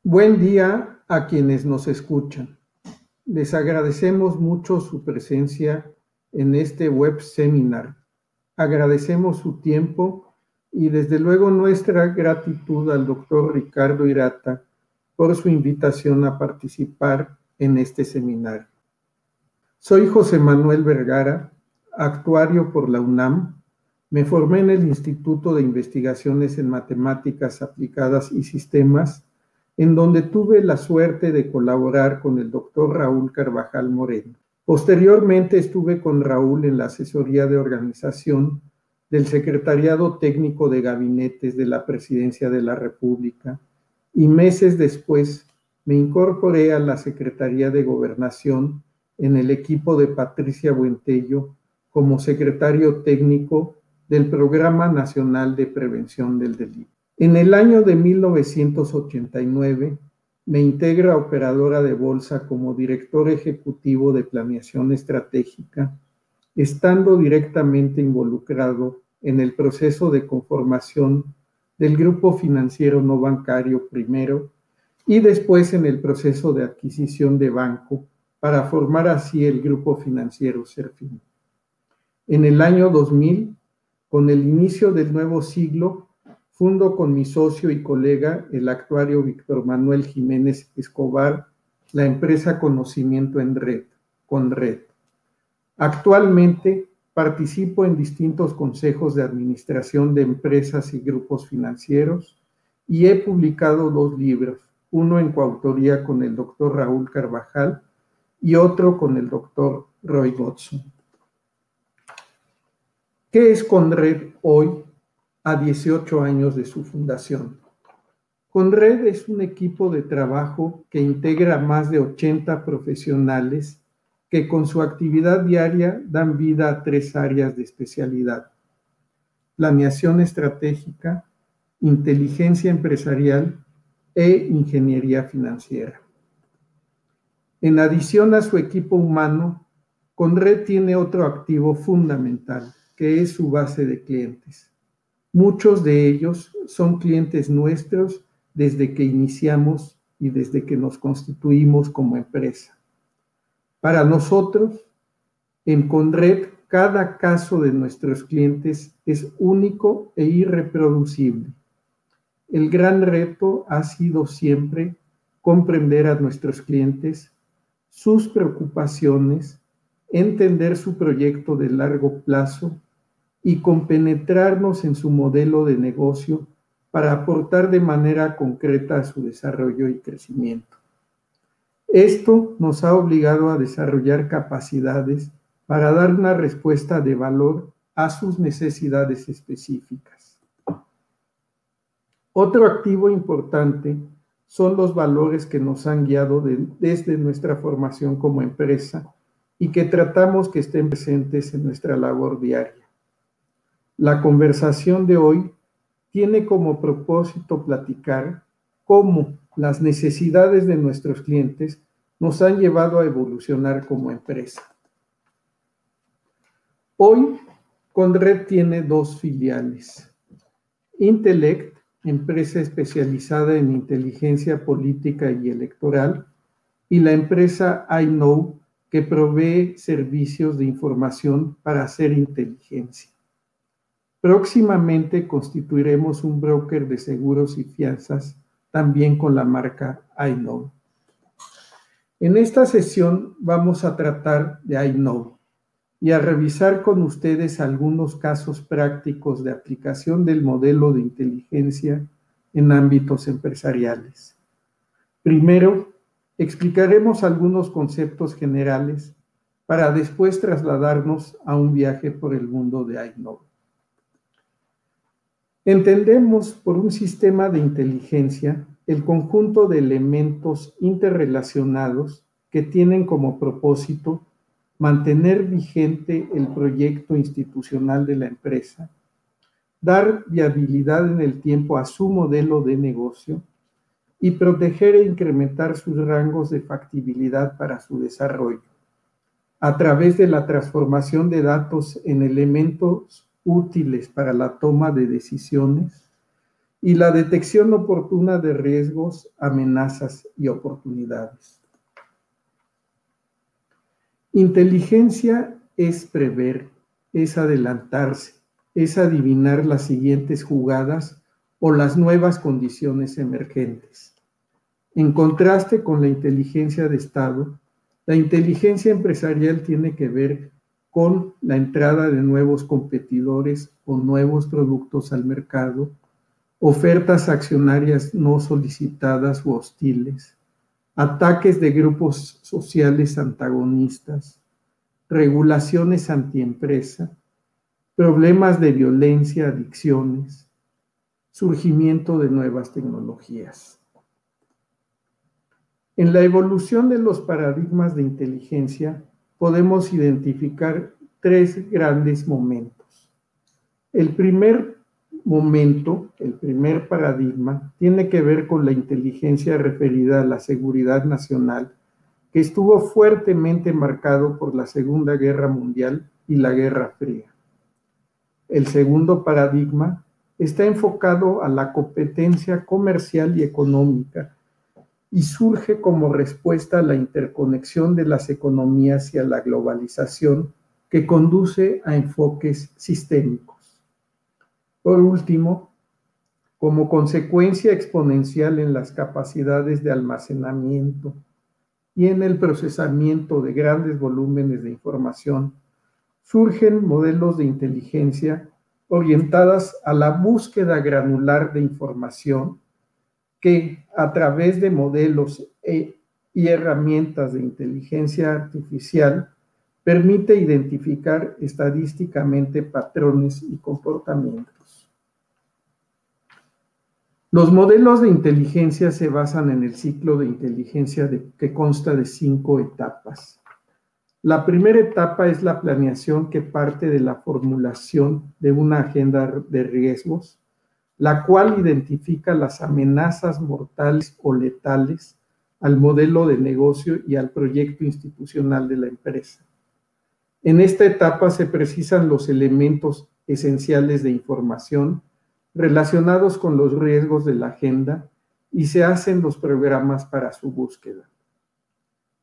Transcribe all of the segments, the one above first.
Buen día a quienes nos escuchan. Les agradecemos mucho su presencia en este web seminar. Agradecemos su tiempo y desde luego nuestra gratitud al doctor Ricardo Hirata por su invitación a participar en este seminario. Soy José Manuel Vergara, actuario por la UNAM. Me formé en el Instituto de Investigaciones en Matemáticas Aplicadas y Sistemas, en donde tuve la suerte de colaborar con el doctor Raúl Carvajal Moreno. Posteriormente estuve con Raúl en la asesoría de organización del Secretariado Técnico de Gabinetes de la Presidencia de la República y meses después me incorporé a la Secretaría de Gobernación en el equipo de Patricia Buentello como secretario técnico del Programa Nacional de Prevención del Delito. En el año de 1989 me integra a Operadora de Bolsa como director ejecutivo de Planeación Estratégica, estando directamente involucrado en el proceso de conformación del Grupo Financiero No Bancario primero y después en el proceso de adquisición de banco para formar así el Grupo Financiero Serfín. En el año 2000, con el inicio del nuevo siglo, fundo con mi socio y colega, el actuario Víctor Manuel Jiménez Escobar, la empresa Conocimiento en Red, CONRED. Actualmente participo en distintos consejos de administración de empresas y grupos financieros y he publicado 2 libros, uno en coautoría con el doctor Raúl Carvajal y otro con el doctor Roy Godson. ¿Qué es CONRED hoy, a 18 años de su fundación? CONRED es un equipo de trabajo que integra a más de 80 profesionales que con su actividad diaria dan vida a 3 áreas de especialidad: planeación estratégica, inteligencia empresarial e ingeniería financiera. En adición a su equipo humano, CONRED tiene otro activo fundamental, que es su base de clientes. Muchos de ellos son clientes nuestros desde que iniciamos y desde que nos constituimos como empresa. Para nosotros, en CONRED, cada caso de nuestros clientes es único e irreproducible. El gran reto ha sido siempre comprender a nuestros clientes, sus preocupaciones, entender su proyecto de largo plazo y compenetrarnos en su modelo de negocio para aportar de manera concreta a su desarrollo y crecimiento. Esto nos ha obligado a desarrollar capacidades para dar una respuesta de valor a sus necesidades específicas. Otro activo importante son los valores que nos han guiado desde nuestra formación como empresa y que tratamos que estén presentes en nuestra labor diaria. La conversación de hoy tiene como propósito platicar cómo las necesidades de nuestros clientes nos han llevado a evolucionar como empresa. Hoy, CONRED tiene 2 filiales: Intelect, empresa especializada en inteligencia política y electoral, y la empresa iKnow, que provee servicios de información para hacer inteligencia. Próximamente constituiremos un broker de seguros y fianzas, también con la marca iKnow. En esta sesión vamos a tratar de iKnow y a revisar con ustedes algunos casos prácticos de aplicación del modelo de inteligencia en ámbitos empresariales. Primero, explicaremos algunos conceptos generales para después trasladarnos a un viaje por el mundo de iKnow. Entendemos por un sistema de inteligencia el conjunto de elementos interrelacionados que tienen como propósito mantener vigente el proyecto institucional de la empresa, dar viabilidad en el tiempo a su modelo de negocio y proteger e incrementar sus rangos de factibilidad para su desarrollo, a través de la transformación de datos en elementos útiles para la toma de decisiones y la detección oportuna de riesgos, amenazas y oportunidades. Inteligencia es prever, es adelantarse, es adivinar las siguientes jugadas o las nuevas condiciones emergentes. En contraste con la inteligencia de Estado, la inteligencia empresarial tiene que ver con la entrada de nuevos competidores o nuevos productos al mercado, ofertas accionarias no solicitadas u hostiles, ataques de grupos sociales antagonistas, regulaciones antiempresa, problemas de violencia, adicciones, surgimiento de nuevas tecnologías. En la evolución de los paradigmas de inteligencia podemos identificar tres grandes momentos. El primer momento, el primer paradigma, tiene que ver con la inteligencia referida a la seguridad nacional, que estuvo fuertemente marcado por la Segunda Guerra Mundial y la Guerra Fría. El segundo paradigma está enfocado a la competencia comercial y económica y surge como respuesta a la interconexión de las economías y a la globalización que conduce a enfoques sistémicos. Por último, como consecuencia exponencial en las capacidades de almacenamiento y en el procesamiento de grandes volúmenes de información, surgen modelos de inteligencia orientadas a la búsqueda granular de información que a través de modelos y herramientas de inteligencia artificial permite identificar estadísticamente patrones y comportamientos. Los modelos de inteligencia se basan en el ciclo de inteligencia que consta de 5 etapas. La primera etapa es la planeación, que parte de la formulación de una agenda de riesgos, la cual identifica las amenazas mortales o letales al modelo de negocio y al proyecto institucional de la empresa. En esta etapa se precisan los elementos esenciales de información relacionados con los riesgos de la agenda y se hacen los programas para su búsqueda.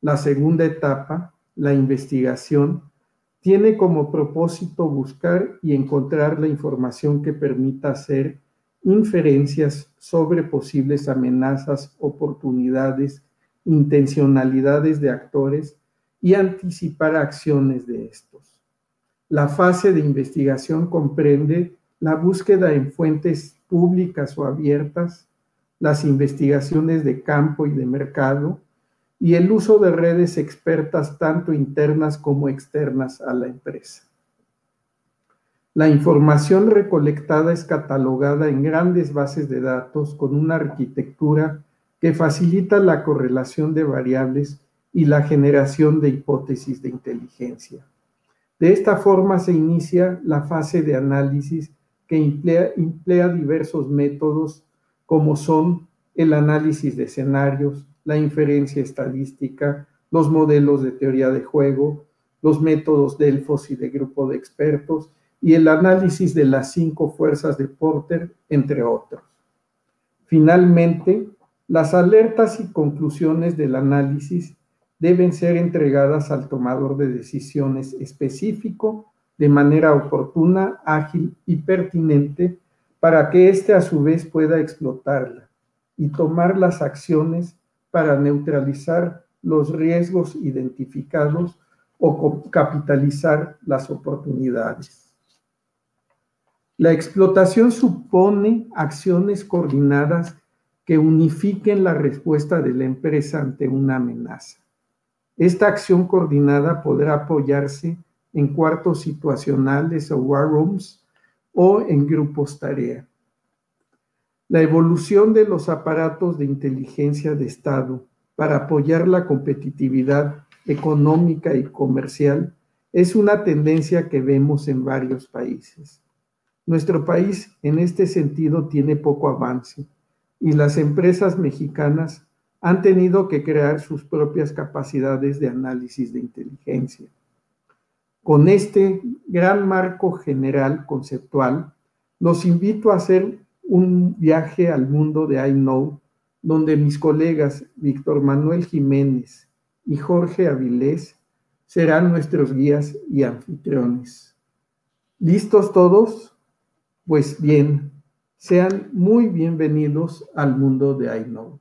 La segunda etapa, la investigación, tiene como propósito buscar y encontrar la información que permita hacer inferencias sobre posibles amenazas, oportunidades, intencionalidades de actores y anticipar acciones de estos. La fase de investigación comprende la búsqueda en fuentes públicas o abiertas, las investigaciones de campo y de mercado, y el uso de redes expertas tanto internas como externas a la empresa. La información recolectada es catalogada en grandes bases de datos con una arquitectura que facilita la correlación de variables y la generación de hipótesis de inteligencia. De esta forma se inicia la fase de análisis que emplea diversos métodos como son el análisis de escenarios, la inferencia estadística, los modelos de teoría de juego, los métodos Delfos y de grupo de expertos, y el análisis de las 5 fuerzas de Porter, entre otros. Finalmente, las alertas y conclusiones del análisis deben ser entregadas al tomador de decisiones específico de manera oportuna, ágil y pertinente para que éste a su vez pueda explotarla y tomar las acciones para neutralizar los riesgos identificados o capitalizar las oportunidades. La explotación supone acciones coordinadas que unifiquen la respuesta de la empresa ante una amenaza. Esta acción coordinada podrá apoyarse en cuartos situacionales o war rooms o en grupos tarea. La evolución de los aparatos de inteligencia de Estado para apoyar la competitividad económica y comercial es una tendencia que vemos en varios países. Nuestro país en este sentido tiene poco avance y las empresas mexicanas han tenido que crear sus propias capacidades de análisis de inteligencia. Con este gran marco general conceptual, los invito a hacer un viaje al mundo de iKnow, donde mis colegas Víctor Manuel Jiménez y Jorge Avilés serán nuestros guías y anfitriones. ¿Listos todos? Pues bien, sean muy bienvenidos al mundo de iKnow.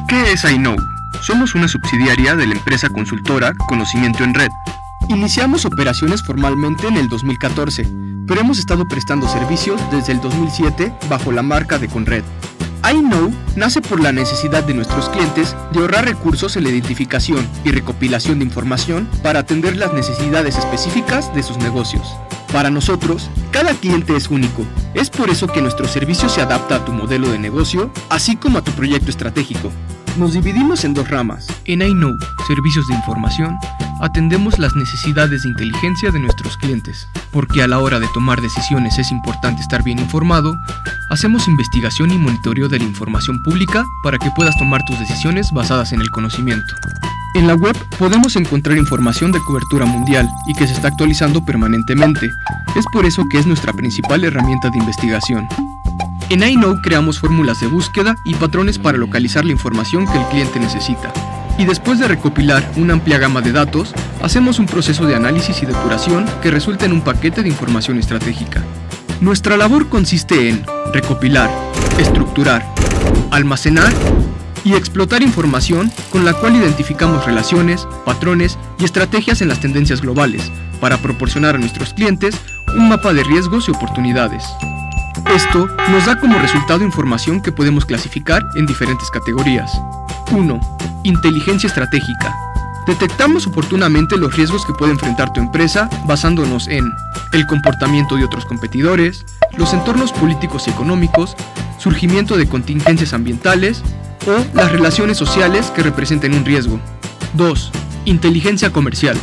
¿Qué es iKnow? Somos una subsidiaria de la empresa consultora Conocimiento en Red. Iniciamos operaciones formalmente en el 2014, pero hemos estado prestando servicios desde el 2007 bajo la marca de Conred. iKnow nace por la necesidad de nuestros clientes de ahorrar recursos en la identificación y recopilación de información para atender las necesidades específicas de sus negocios. Para nosotros, cada cliente es único. Es por eso que nuestro servicio se adapta a tu modelo de negocio, así como a tu proyecto estratégico. Nos dividimos en dos ramas. En iKnow, servicios de información, atendemos las necesidades de inteligencia de nuestros clientes. Porque a la hora de tomar decisiones es importante estar bien informado, hacemos investigación y monitoreo de la información pública para que puedas tomar tus decisiones basadas en el conocimiento. En la web podemos encontrar información de cobertura mundial y que se está actualizando permanentemente. Es por eso que es nuestra principal herramienta de investigación. En iKnow creamos fórmulas de búsqueda y patrones para localizar la información que el cliente necesita. Y después de recopilar una amplia gama de datos, hacemos un proceso de análisis y depuración que resulta en un paquete de información estratégica. Nuestra labor consiste en recopilar, estructurar, almacenar y explotar información con la cual identificamos relaciones, patrones y estrategias en las tendencias globales para proporcionar a nuestros clientes un mapa de riesgos y oportunidades. Esto nos da como resultado información que podemos clasificar en diferentes categorías. 1. Inteligencia estratégica. Detectamos oportunamente los riesgos que puede enfrentar tu empresa basándonos en el comportamiento de otros competidores, los entornos políticos y económicos, surgimiento de contingencias ambientales o las relaciones sociales que representen un riesgo. 2. Inteligencia comercial,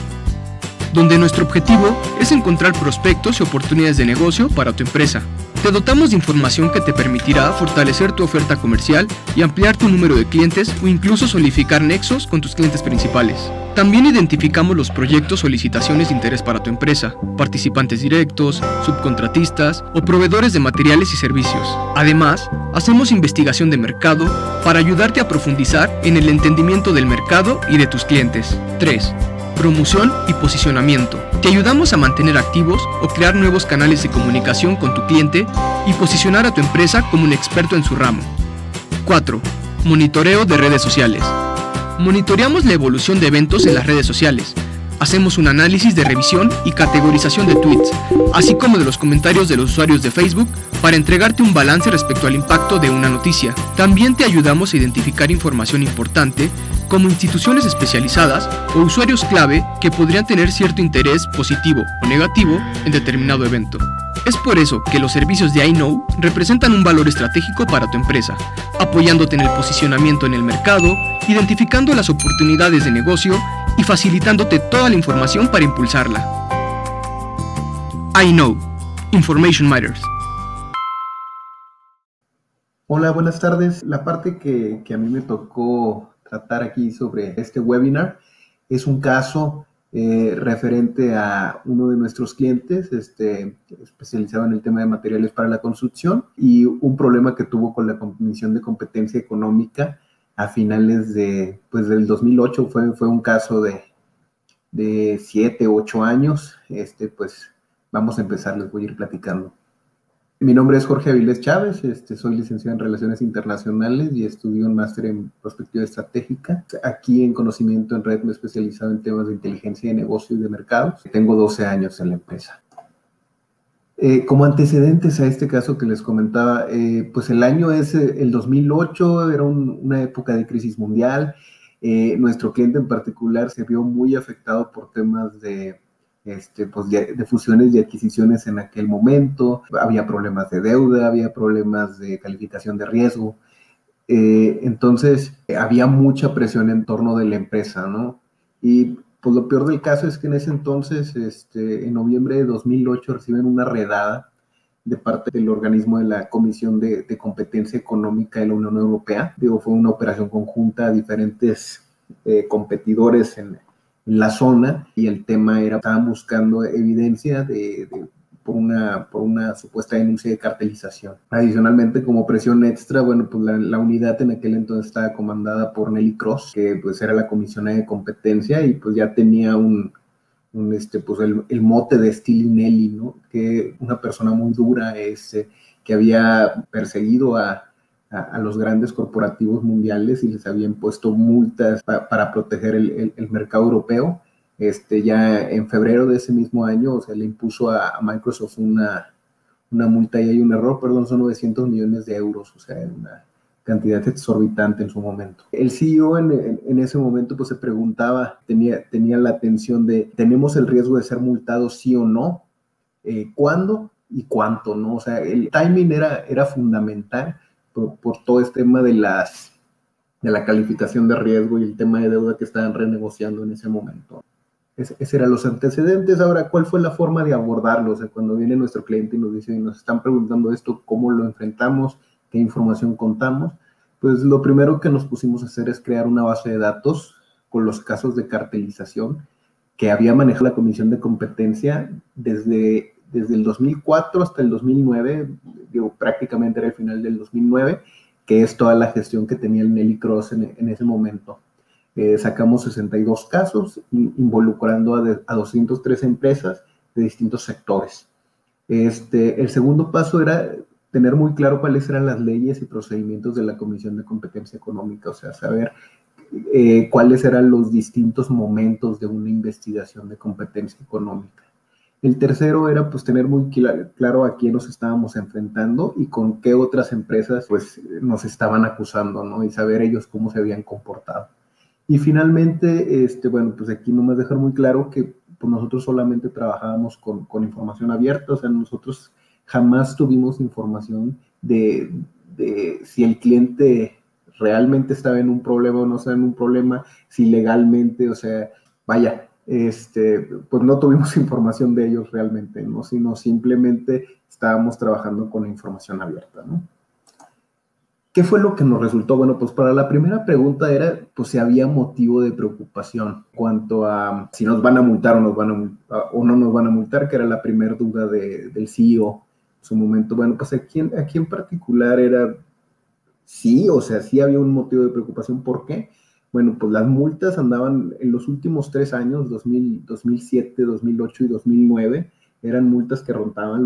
donde nuestro objetivo es encontrar prospectos y oportunidades de negocio para tu empresa. Te dotamos de información que te permitirá fortalecer tu oferta comercial y ampliar tu número de clientes o incluso solidificar nexos con tus clientes principales. También identificamos los proyectos o licitaciones de interés para tu empresa, participantes directos, subcontratistas o proveedores de materiales y servicios. Además, hacemos investigación de mercado para ayudarte a profundizar en el entendimiento del mercado y de tus clientes. 3. Promoción y posicionamiento. Te ayudamos a mantener activos o crear nuevos canales de comunicación con tu cliente y posicionar a tu empresa como un experto en su ramo. 4. Monitoreo de redes sociales. Monitoreamos la evolución de eventos en las redes sociales. Hacemos un análisis de revisión y categorización de tweets, así como de los comentarios de los usuarios de Facebook para entregarte un balance respecto al impacto de una noticia. También te ayudamos a identificar información importante como instituciones especializadas o usuarios clave que podrían tener cierto interés positivo o negativo en determinado evento. Es por eso que los servicios de iKnow representan un valor estratégico para tu empresa, apoyándote en el posicionamiento en el mercado, identificando las oportunidades de negocio y facilitándote toda la información para impulsarla. iKnow. Information Matters. Hola, buenas tardes. La parte que a mí me tocó tratar aquí sobre este webinar es un caso referente a uno de nuestros clientes, especializado en el tema de materiales para la construcción, y un problema que tuvo con la Comisión de Competencia Económica a finales del 2008. Fue un caso de 7, 8 años. Pues vamos a empezar, les voy a ir platicando. Mi nombre es Jorge Avilés Chávez, soy licenciado en Relaciones Internacionales y estudio un máster en Prospectiva Estratégica. Aquí en Conocimiento en Red me he especializado en temas de inteligencia de negocios y de mercados. Tengo 12 años en la empresa. Como antecedentes a este caso que les comentaba, pues el año es el 2008, era una época de crisis mundial. Nuestro cliente en particular se vio muy afectado por temas de fusiones y adquisiciones en aquel momento. Había problemas de deuda, había problemas de calificación de riesgo. Entonces, había mucha presión en torno de la empresa, ¿no? Y pues lo peor del caso es que en ese entonces, en noviembre de 2008, reciben una redada de parte del organismo de la Comisión de Competencia Económica de la Unión Europea. Fue una operación conjunta a diferentes competidores en la zona, y el tema era, estaban buscando evidencia por una supuesta denuncia de cartelización. Adicionalmente, como presión extra, bueno, pues la unidad en aquel entonces estaba comandada por Nelly Cross, que pues era la comisionada de competencia y pues ya tenía pues el mote de Steely Nelly, ¿no? Que una persona muy dura, que había perseguido a los grandes corporativos mundiales y les había impuesto multas para proteger el mercado europeo. Ya en febrero de ese mismo año, o sea, le impuso a Microsoft una multa, y hay un error, perdón, son 900 millones de euros, o sea, una cantidad exorbitante en su momento. El CEO en ese momento pues se preguntaba, tenía la tensión de, ¿tenemos el riesgo de ser multados sí o no? ¿Cuándo y cuánto? ¿No? O sea, el timing era fundamental por todo este tema de la calificación de riesgo y el tema de deuda que estaban renegociando en ese momento. Ese eran los antecedentes. Ahora, ¿cuál fue la forma de abordarlo? O sea, cuando viene nuestro cliente y nos dice, y nos están preguntando esto, ¿cómo lo enfrentamos? ¿Qué información contamos? Pues lo primero que nos pusimos a hacer es crear una base de datos con los casos de cartelización que había manejado la Comisión de Competencia desde el 2004 hasta el 2009, digo, prácticamente era el final del 2009, que es toda la gestión que tenía el Nelly Cross en ese momento. Sacamos 62 casos involucrando a 203 empresas de distintos sectores. El segundo paso era tener muy claro cuáles eran las leyes y procedimientos de la Comisión de Competencia Económica, o sea, saber cuáles eran los distintos momentos de una investigación de competencia económica. El tercero era pues tener muy claro a quién nos estábamos enfrentando y con qué otras empresas pues nos estaban acusando, ¿no? Y saber ellos cómo se habían comportado. Y finalmente, bueno, pues aquí nomás dejar muy claro que pues, nosotros solamente trabajábamos con información abierta, o sea, nosotros jamás tuvimos información de si el cliente realmente estaba en un problema o no estaba en un problema, si legalmente, o sea, vaya, pues no tuvimos información de ellos realmente, ¿no? Sino simplemente estábamos trabajando con información abierta, ¿no? ¿Qué fue lo que nos resultó? Bueno, pues para la primera pregunta era, pues si había motivo de preocupación cuanto a si nos van a multar o no nos van a multar, que era la primera duda del CEO en su momento. Bueno, pues aquí en particular era sí, o sea, sí había un motivo de preocupación. ¿Por qué? Bueno, pues las multas andaban en los últimos 3 años, 2007, 2008 y 2009, eran multas que rondaban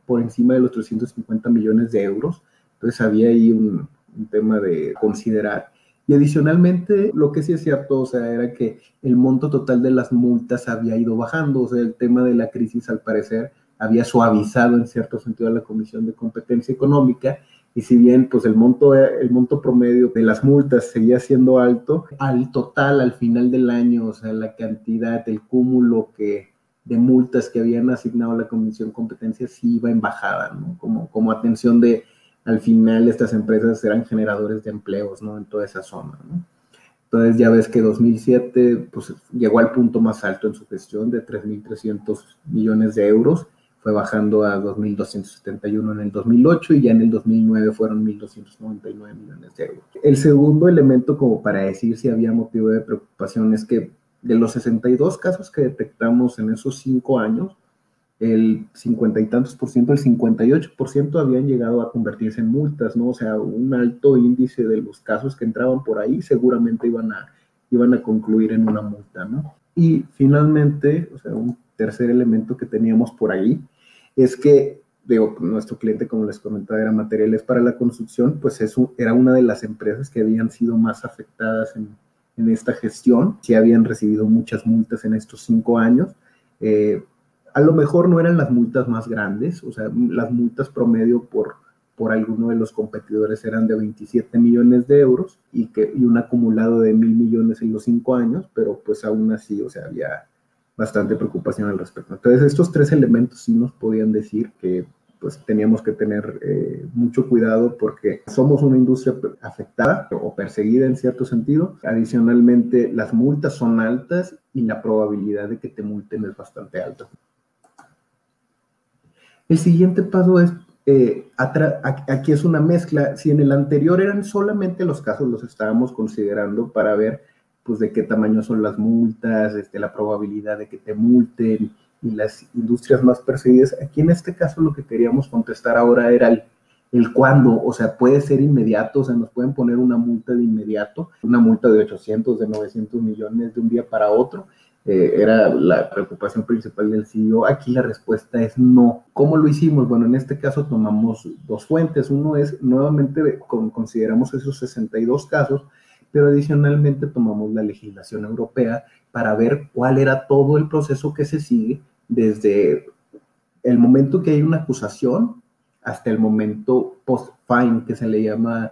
por encima de los 350 millones de euros. Entonces había ahí un tema de considerar. Y adicionalmente, lo que sí es cierto, o sea, era que el monto total de las multas había ido bajando. O sea, el tema de la crisis, al parecer, había suavizado en cierto sentido a la Comisión de Competencia Económica. Y si bien pues el monto promedio de las multas seguía siendo alto, al total, al final del año, o sea, la cantidad, el cúmulo de multas que habían asignado a la Comisión de Competencia sí iba en bajada, ¿no? Como atención de, al final estas empresas eran generadores de empleos, ¿no? En toda esa zona, ¿no? Entonces ya ves que 2007 pues llegó al punto más alto en su gestión de 3.300 millones de euros, fue bajando a 2.271 en el 2008 y ya en el 2009 fueron 1.299 millones de euros. El segundo elemento como para decir si había motivo de preocupación es que de los 62 casos que detectamos en esos 5 años, el 50 y tantos por ciento, el 58% habían llegado a convertirse en multas, ¿no? O sea, un alto índice de los casos que entraban por ahí seguramente iban a concluir en una multa, ¿no? Y finalmente, o sea, un tercer elemento que teníamos por ahí es que, digo, nuestro cliente, como les comentaba, era materiales para la construcción, pues eso era una de las empresas que habían sido más afectadas en esta gestión, que habían recibido muchas multas en estos 5 años. A lo mejor no eran las multas más grandes, o sea, las multas promedio por alguno de los competidores eran de 27 millones de euros y un acumulado de 1.000 millones en los 5 años, pero pues aún así, o sea, había bastante preocupación al respecto. Entonces, estos 3 elementos sí nos podían decir que pues teníamos que tener mucho cuidado porque somos una industria afectada o perseguida en cierto sentido. Adicionalmente, las multas son altas y la probabilidad de que te multen es bastante alta. El siguiente paso es, aquí es una mezcla. Si en el anterior eran solamente los casos, los estábamos considerando para ver pues de qué tamaño son las multas, la probabilidad de que te multen y las industrias más perseguidas. Aquí en este caso lo que queríamos contestar ahora era el cuándo, o sea, puede ser inmediato, o sea, nos pueden poner una multa de inmediato, una multa de 800, de 900 millones de un día para otro. Era la preocupación principal del CEO. Aquí la respuesta es no. ¿Cómo lo hicimos? Bueno, en este caso tomamos dos fuentes. Uno es, nuevamente, consideramos esos 62 casos, pero adicionalmente tomamos la legislación europea para ver cuál era todo el proceso que se sigue desde el momento que hay una acusación hasta el momento post-fine, que se le llama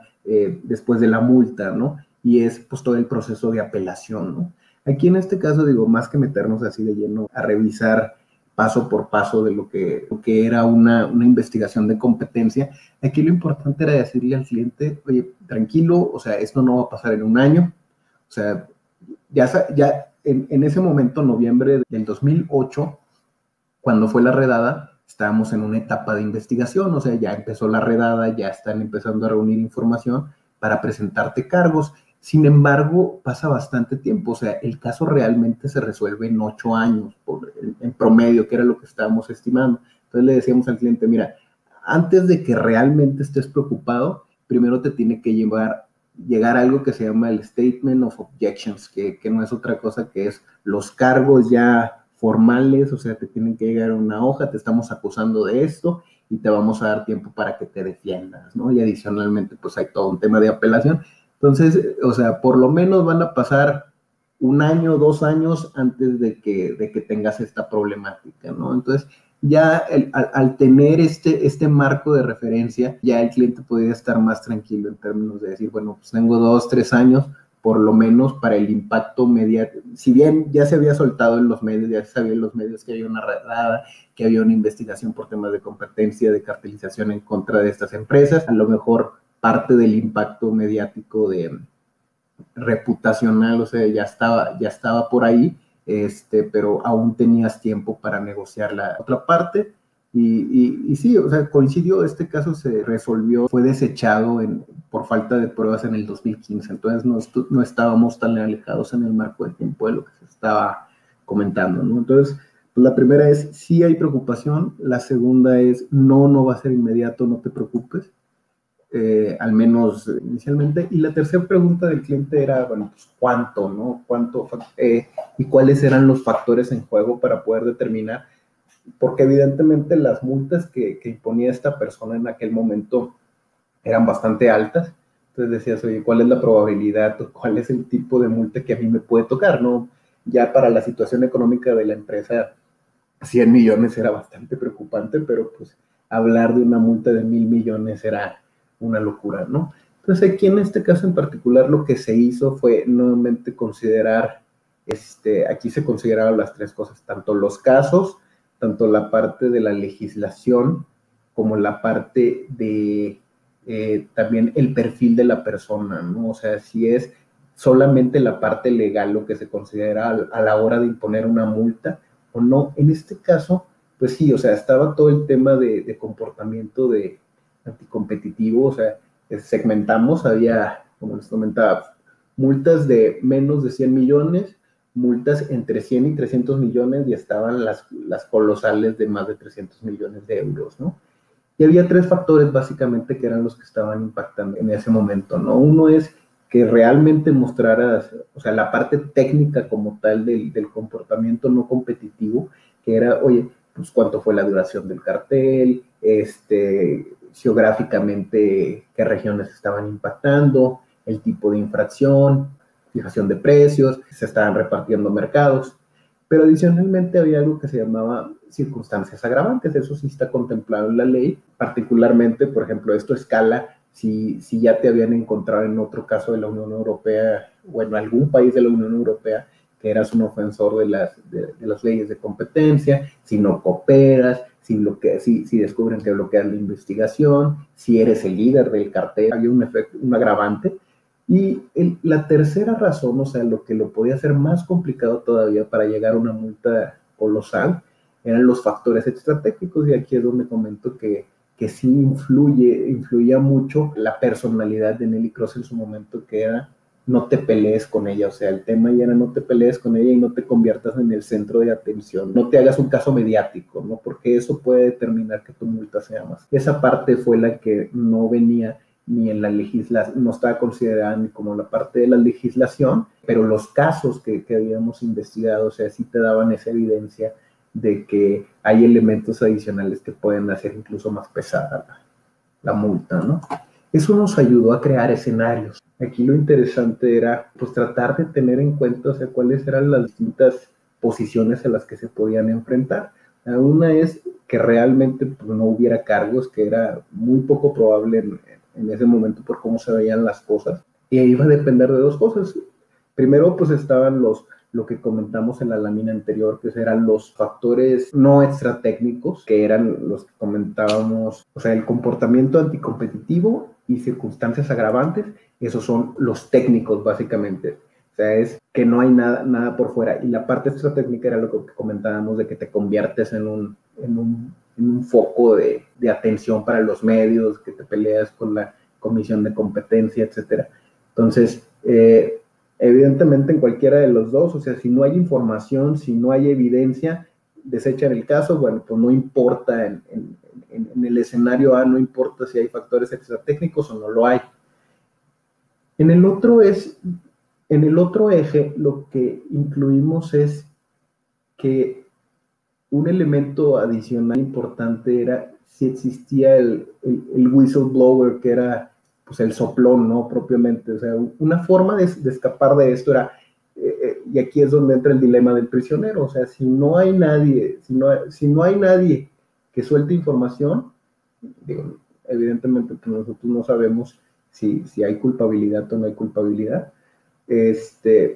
después de la multa, ¿no? Y es pues todo el proceso de apelación, ¿no? Aquí en este caso, digo, más que meternos así de lleno a revisar paso por paso de lo que era una investigación de competencia, aquí lo importante era decirle al cliente, oye, tranquilo, o sea, esto no va a pasar en un año, o sea, ya en ese momento, noviembre del 2008, cuando fue la redada, estábamos en una etapa de investigación, o sea, ya empezó la redada, ya están empezando a reunir información para presentarte cargos. Sin embargo, pasa bastante tiempo, o sea, el caso realmente se resuelve en 8 años, en promedio, que era lo que estábamos estimando. Entonces le decíamos al cliente, mira, antes de que realmente estés preocupado, primero te tiene que llegar algo que se llama el Statement of Objections, que no es otra cosa que es los cargos ya formales, o sea, te tienen que llegar una hoja, te estamos acusando de esto y te vamos a dar tiempo para que te defiendas, ¿no? Y adicionalmente, pues hay todo un tema de apelación. Entonces, o sea, por lo menos van a pasar 1 año, 2 años antes de que tengas esta problemática, ¿no? Entonces, ya al tener este marco de referencia, ya el cliente podría estar más tranquilo en términos de decir, bueno, pues tengo 2, 3 años, por lo menos para el impacto mediático. Si bien ya se había soltado en los medios, ya se sabía en los medios que había una redada, que había una investigación por temas de competencia, de cartelización en contra de estas empresas, a lo mejor parte del impacto mediático de reputacional, o sea, ya estaba por ahí, pero aún tenías tiempo para negociar la otra parte. Y sí, o sea, coincidió, este caso se resolvió, fue desechado por falta de pruebas en el 2015, entonces no estábamos tan alejados en el marco de tiempo de lo que se estaba comentando, ¿no? Entonces, pues la primera es, sí hay preocupación, la segunda es, no va a ser inmediato, no te preocupes. Al menos inicialmente. Y la tercera pregunta del cliente era, bueno, pues ¿cuánto, no? ¿Cuánto? Y cuáles eran los factores en juego para poder determinar, porque evidentemente las multas que imponía esta persona en aquel momento eran bastante altas. Entonces decías, oye, ¿cuál es la probabilidad o cuál es el tipo de multa que a mí me puede tocar, no? Ya para la situación económica de la empresa, 100 millones era bastante preocupante, pero pues hablar de una multa de 1,000 millones era una locura, ¿no? Entonces aquí en este caso en particular lo que se hizo fue nuevamente considerar, aquí se consideraron las tres cosas, tanto los casos, tanto la parte de la legislación, como la parte de también el perfil de la persona, ¿no? O sea, si es solamente la parte legal lo que se considera a la hora de imponer una multa o no. En este caso, pues sí, o sea, estaba todo el tema de comportamiento de anticompetitivo, o sea, segmentamos, había, como les comentaba, multas de menos de 100 millones, multas entre 100 y 300 millones y estaban las colosales de más de 300 millones de euros, ¿no? Y había 3 factores básicamente que eran los que estaban impactando en ese momento, ¿no? Uno es que realmente mostraras, o sea, la parte técnica como tal del comportamiento no competitivo, que era, oye, pues cuánto fue la duración del cartel, geográficamente qué regiones estaban impactando, el tipo de infracción, fijación de precios, se estaban repartiendo mercados, pero adicionalmente había algo que se llamaba circunstancias agravantes, eso sí está contemplado en la ley, particularmente, por ejemplo, esto escala si ya te habían encontrado en otro caso de la Unión Europea o en algún país de la Unión Europea que eras un ofensor de las leyes de competencia, si no cooperas, si descubren que bloqueas la investigación, si eres el líder del cartel, había un agravante. Y la tercera razón, o sea, lo que lo podía hacer más complicado todavía para llegar a una multa colosal, eran los factores extratécnicos, y aquí es donde comento que sí influía mucho la personalidad de Neelie Kroes en su momento, que era no te pelees con ella, o sea, el tema ya era no te pelees con ella y no te conviertas en el centro de atención, no te hagas un caso mediático, ¿no? Porque eso puede determinar que tu multa sea más. Esa parte fue la que no venía ni en la legislación, no estaba considerada ni como la parte de la legislación, pero los casos que habíamos investigado, o sea, sí te daban esa evidencia de que hay elementos adicionales que pueden hacer incluso más pesada la multa, ¿no? Eso nos ayudó a crear escenarios. Aquí lo interesante era pues tratar de tener en cuenta, o sea, cuáles eran las distintas posiciones a las que se podían enfrentar. Una es que realmente pues, no hubiera cargos, que era muy poco probable en ese momento por cómo se veían las cosas. Y iba a depender de dos cosas. Primero, pues estaban lo que comentamos en la lámina anterior, que eran los factores no extratécnicos, que eran los que comentábamos, o sea, el comportamiento anticompetitivo y circunstancias agravantes. Esos son los técnicos, básicamente. O sea, es que no hay nada por fuera. Y la parte extratécnica era lo que comentábamos, de que te conviertes en un foco de atención para los medios, que te peleas con la comisión de competencia, etcétera. Entonces, evidentemente en cualquiera de los dos, o sea, si no hay información, si no hay evidencia, desechan el caso, bueno, pues no importa en el escenario A, no importa si hay factores extratécnicos o no lo hay. En el otro eje, lo que incluimos es que un elemento adicional importante era si existía el whistleblower, que era pues el soplón, ¿no? Propiamente, o sea, una forma de escapar de esto era, y aquí es donde entra el dilema del prisionero, o sea, si no hay nadie, si no hay nadie que suelte información, digo, evidentemente pues nosotros no sabemos si hay culpabilidad o no hay culpabilidad,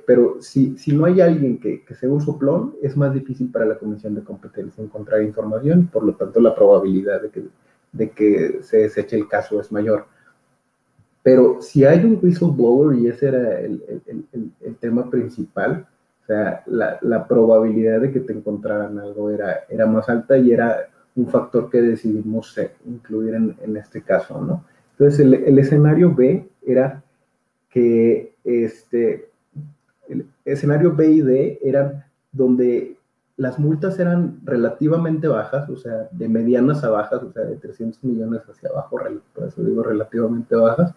pero si no hay alguien que sea un soplón, es más difícil para la Comisión de Competencia encontrar información, por lo tanto la probabilidad de que se deseche el caso es mayor. Pero si hay un whistleblower, y ese era el tema principal, o sea, la probabilidad de que te encontraran algo era más alta, y era un factor que decidimos incluir en este caso, ¿no? Entonces, el escenario B era que el escenario B y D eran donde las multas eran relativamente bajas, o sea, de medianas a bajas, o sea, de 300 millones hacia abajo, por eso digo relativamente bajas,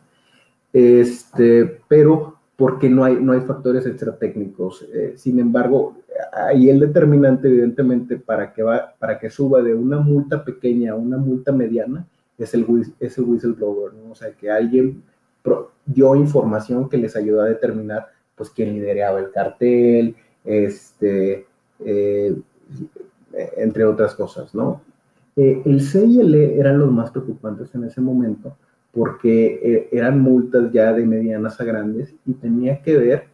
pero porque no hay factores extratécnicos. Sin embargo, ahí el determinante, evidentemente, para que suba de una multa pequeña a una multa mediana, es el whistleblower, ¿no? O sea, que alguien dio información que les ayudó a determinar pues quién lideraba el cartel, entre otras cosas, ¿no? El C y el E eran los más preocupantes en ese momento, porque eran multas ya de medianas a grandes, y tenía que ver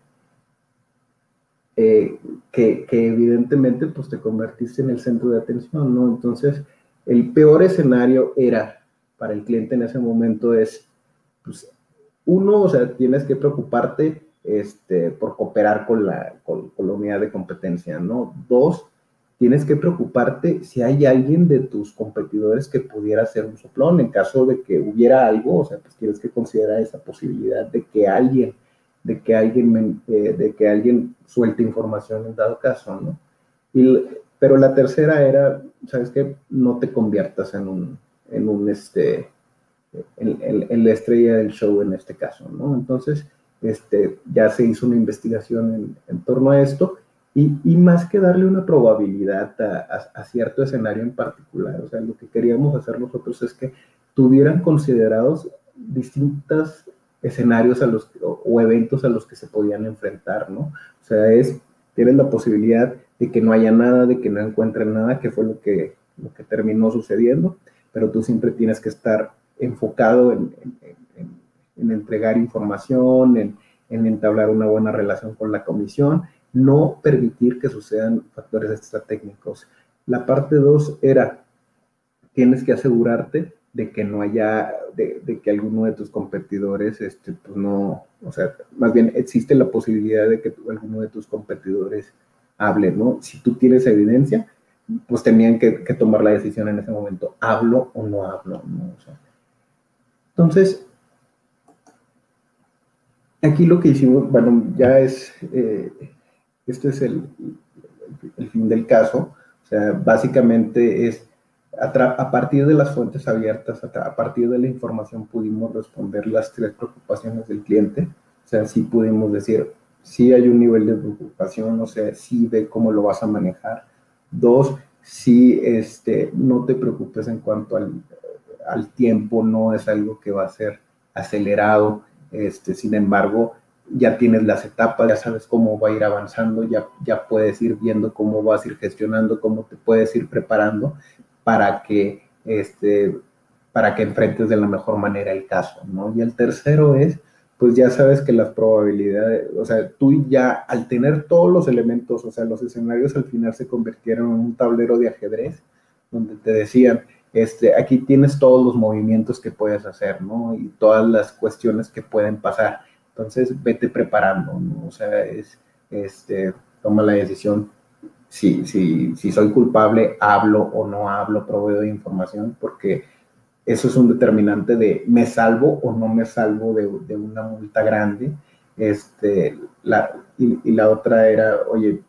que evidentemente pues te convertiste en el centro de atención, ¿no? Entonces, el peor escenario era para el cliente en ese momento es, pues, uno, o sea, tienes que preocuparte por cooperar con la unidad de competencia, ¿no? Dos, tienes que preocuparte si hay alguien de tus competidores que pudiera ser un soplón. En caso de que hubiera algo, o sea, pues tienes que considerar esa posibilidad de que alguien suelte información en dado caso, ¿no? Pero la tercera era, ¿sabes qué? No te conviertas en la estrella del show en este caso, ¿no? Entonces, ya se hizo una investigación en torno a esto, y más que darle una probabilidad a cierto escenario en particular, o sea, lo que queríamos hacer nosotros es que tuvieran considerados distintos escenarios o eventos a los que se podían enfrentar, ¿no? O sea, tienes la posibilidad de que no haya nada, de que no encuentren nada, que fue lo que terminó sucediendo, pero tú siempre tienes que estar enfocado en entregar información, en entablar una buena relación con la comisión, no permitir que sucedan factores extratécnicos. La parte 2 era, tienes que asegurarte de que no haya, de que alguno de tus competidores, pues no, o sea, más bien existe la posibilidad de que alguno de tus competidores hable, ¿no? Si tú tienes evidencia, pues tenían que tomar la decisión en ese momento, ¿hablo o no hablo? ¿No? O sea, entonces, Aquí lo que hicimos, bueno, ya es, este es el fin del caso. O sea, básicamente es a partir de las fuentes abiertas, a partir de la información pudimos responder las 3 preocupaciones del cliente. O sea, sí pudimos decir, sí hay un nivel de preocupación, o sea, sí ve cómo lo vas a manejar. 2, sí, no te preocupes en cuanto al tiempo, no es algo que va a ser acelerado. Sin embargo, ya tienes las etapas, ya sabes cómo va a ir avanzando, ya puedes ir viendo cómo vas a ir gestionando, cómo te puedes ir preparando para que enfrentes de la mejor manera el caso, ¿no? Y el tercero es, pues ya sabes que las probabilidades, o sea, tú ya al tener todos los elementos, o sea, los escenarios al final se convirtieron en un tablero de ajedrez, donde te decían, aquí tienes todos los movimientos que puedes hacer, ¿no? Y todas las cuestiones que pueden pasar. Entonces, vete preparando, ¿no? O sea, toma la decisión. Si soy culpable, hablo o no hablo, proveo de información, porque eso es un determinante de me salvo o no me salvo de una multa grande. Y la otra era, oye,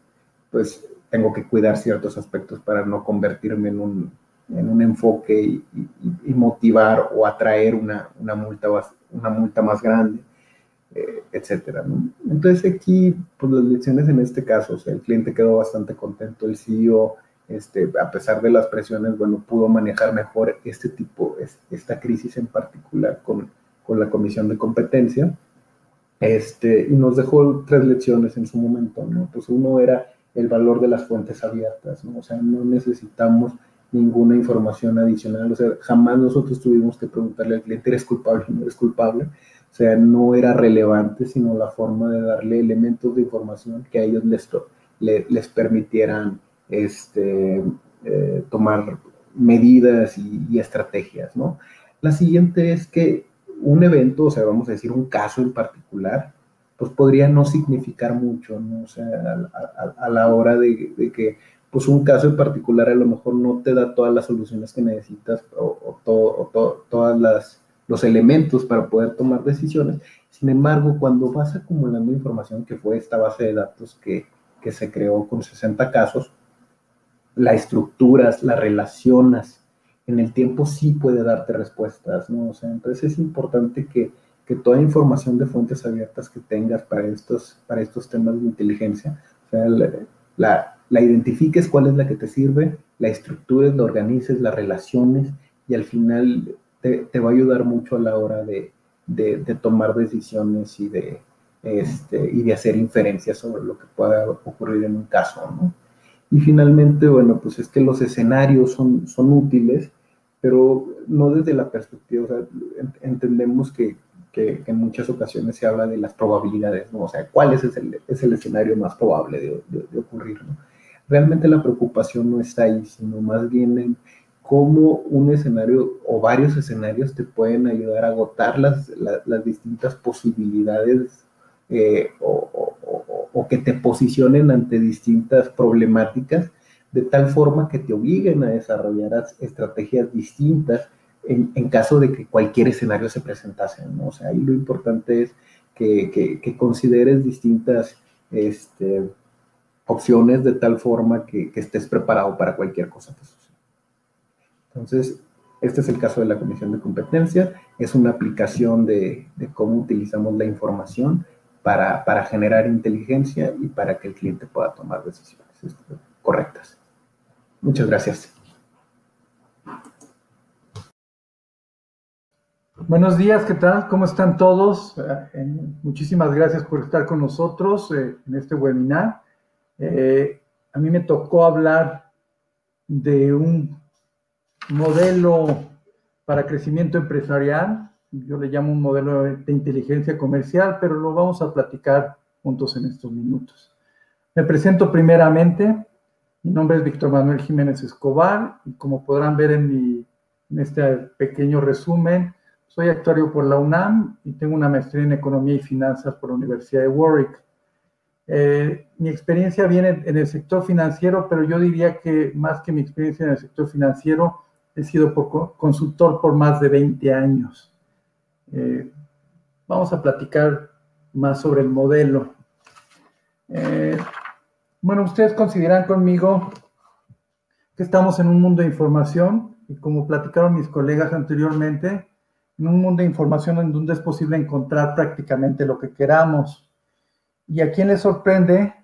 pues tengo que cuidar ciertos aspectos para no convertirme en un enfoque y motivar o atraer una multa más grande, etcétera, ¿no? Entonces aquí, pues las lecciones en este caso, o sea, el cliente quedó bastante contento, el CEO, a pesar de las presiones, bueno, pudo manejar mejor esta crisis en particular con la comisión de competencia, y nos dejó 3 lecciones en su momento, ¿no? Pues uno era el valor de las fuentes abiertas, ¿no? O sea, no necesitamos ninguna información adicional, o sea, jamás nosotros tuvimos que preguntarle al cliente, ¿eres culpable o no eres culpable? O sea, no era relevante, sino la forma de darle elementos de información que a ellos les permitieran tomar medidas y estrategias, ¿no? La siguiente es que un evento, o sea, vamos a decir un caso en particular, pues podría no significar mucho, ¿no? O sea, a la hora de que, pues un caso en particular a lo mejor no te da todas las soluciones que necesitas todas los elementos para poder tomar decisiones. Sin embargo, cuando vas acumulando información, que fue esta base de datos que se creó con 60 casos, la estructuras, la relacionas, en el tiempo sí puede darte respuestas, ¿no? O sea, entonces es importante que toda información de fuentes abiertas que tengas para estos temas de inteligencia, o sea, la identifiques cuál es la que te sirve, la estructures, la organices, la relaciones, y al final te va a ayudar mucho a la hora de tomar decisiones y de hacer inferencias sobre lo que pueda ocurrir en un caso, ¿no? Y finalmente, bueno, pues es que los escenarios son útiles, pero no desde la perspectiva, o sea, entendemos que en muchas ocasiones se habla de las probabilidades, ¿no? O sea, ¿cuál es el escenario más probable de ocurrir, ¿no? Realmente la preocupación no está ahí, sino más bien en cómo un escenario o varios escenarios te pueden ayudar a agotar las distintas posibilidades o que te posicionen ante distintas problemáticas de tal forma que te obliguen a desarrollar estrategias distintas en caso de que cualquier escenario se presentase, ¿no? O sea, ahí lo importante es que consideres distintas opciones de tal forma que estés preparado para cualquier cosa que suceda. Entonces, este es el caso de la comisión de competencia. Es una aplicación de cómo utilizamos la información para generar inteligencia y para que el cliente pueda tomar decisiones correctas. Muchas gracias. Buenos días, ¿qué tal? ¿Cómo están todos? Muchísimas gracias por estar con nosotros en este webinar. A mí me tocó hablar de un modelo para crecimiento empresarial. Yo le llamo un modelo de inteligencia comercial, pero lo vamos a platicar juntos en estos minutos. Me presento primeramente. Mi nombre es Víctor Manuel Jiménez Escobar y como podrán ver en este pequeño resumen, soy actuario por la UNAM y tengo una maestría en Economía y Finanzas por la Universidad de Warwick. Mi experiencia viene en el sector financiero, pero yo diría que más que mi experiencia en el sector financiero, he sido consultor por más de 20 años. Vamos a platicar más sobre el modelo. Bueno, ustedes consideran conmigo que estamos en un mundo de información y como platicaron mis colegas anteriormente, en un mundo de información en donde es posible encontrar prácticamente lo que queramos. ¿Y a quién le sorprende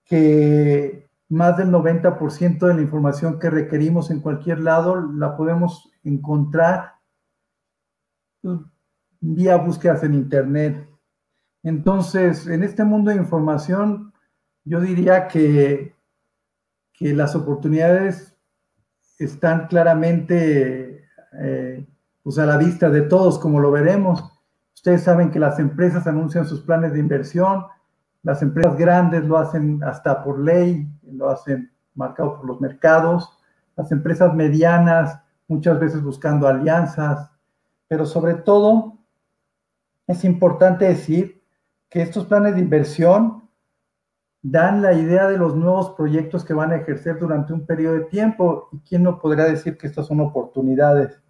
que más del 90% de la información que requerimos en cualquier lado la podemos encontrar vía búsquedas en Internet? Entonces, en este mundo de información, yo diría que las oportunidades están claramente pues a la vista de todos, como lo veremos. Ustedes saben que las empresas anuncian sus planes de inversión, las empresas grandes lo hacen hasta por ley, lo hacen marcado por los mercados, las empresas medianas muchas veces buscando alianzas, pero sobre todo es importante decir que estos planes de inversión dan la idea de los nuevos proyectos que van a ejercer durante un periodo de tiempo. ¿Y quién no podría decir que estas son oportunidades?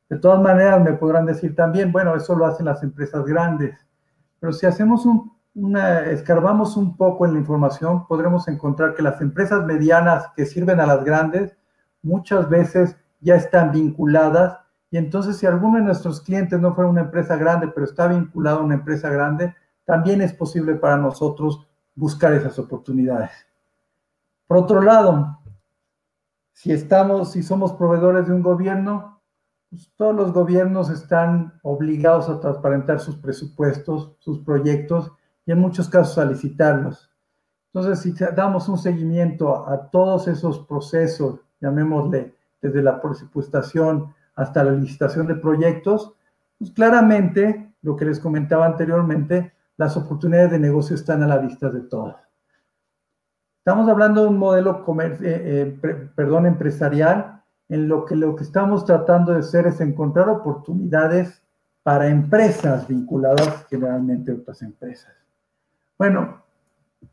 De todas maneras, me podrán decir también, bueno, eso lo hacen las empresas grandes. Pero si hacemos escarbamos un poco en la información, podremos encontrar que las empresas medianas que sirven a las grandes muchas veces ya están vinculadas. Y entonces, si alguno de nuestros clientes no fuera una empresa grande, pero está vinculado a una empresa grande, también es posible para nosotros buscar esas oportunidades. Por otro lado, si somos proveedores de un gobierno, pues todos los gobiernos están obligados a transparentar sus presupuestos, sus proyectos y en muchos casos a licitarlos. Entonces, si damos un seguimiento a todos esos procesos, llamémosle desde la presupuestación hasta la licitación de proyectos, pues claramente, lo que les comentaba anteriormente, las oportunidades de negocio están a la vista de todos. Estamos hablando de un modelo empresarial en lo que estamos tratando de hacer es encontrar oportunidades para empresas vinculadas generalmente a otras empresas. Bueno,